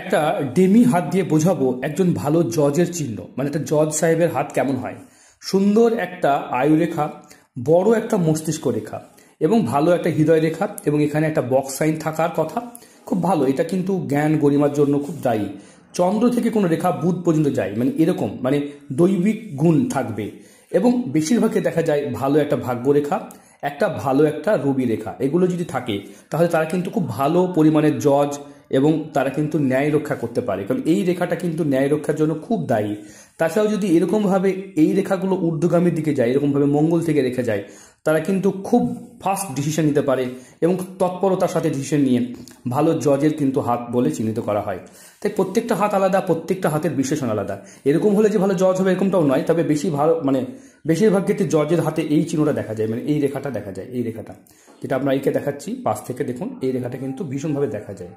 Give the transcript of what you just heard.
একটা ডেমি হাত দিয়ে বোঝাবো একজন ভালো জজের চিহ্ন, মানে একটা জজ সাহেবের হাত কেমন হয়। সুন্দর একটা আয়ুরেখা, বড় একটা মস্তিষ্ক রেখা এবং ভালো একটা হৃদয় রেখা, এবং এখানে একটা বক্স সাইন থাকার কথা। খুব ভালো, এটা কিন্তু জ্ঞান গরিমার জন্য খুব দায়ী। চন্দ্র থেকে কোনো রেখা বুধ পর্যন্ত যায়, মানে এরকম, মানে দৈবিক গুণ থাকবে। এবং বেশিরভাগই দেখা যায় ভালো একটা ভাগ্য রেখা, একটা ভালো একটা রবি রেখা, এগুলো যদি থাকে তাহলে তারা কিন্তু খুব ভালো পরিমাণের জজ, এবং তারা কিন্তু ন্যায় রক্ষা করতে পারে, কারণ এই রেখাটা কিন্তু ন্যায় রক্ষার জন্য খুব দায়ী। তাছাড়াও যদি এরকমভাবে এই রেখাগুলো ঊর্ধ্বগামীর দিকে যায়, এরকমভাবে মঙ্গল থেকে রেখে যায়, তারা কিন্তু খুব ফাস্ট ডিসিশন নিতে পারে এবং তৎপরতার সাথে ডিসিশন নিয়ে ভালো জজের কিন্তু হাত বলে চিহ্নিত করা হয়। তাই প্রত্যেকটা হাত আলাদা, প্রত্যেকটা হাতের বিশ্লেষণ আলাদা। এরকম হলে যে ভালো জজ হবে এরকমটাও নয়, তবে বেশি ভালো, মানে বেশিরভাগ ক্ষেত্রে জজের হাতে এই চিহ্নটা দেখা যায়, মানে এই রেখাটা দেখা যায়। এই রেখাটা যেটা আপনার এইকে দেখাচ্ছি পাশ থেকে দেখুন, এই রেখাটা কিন্তু ভীষণভাবে দেখা যায়।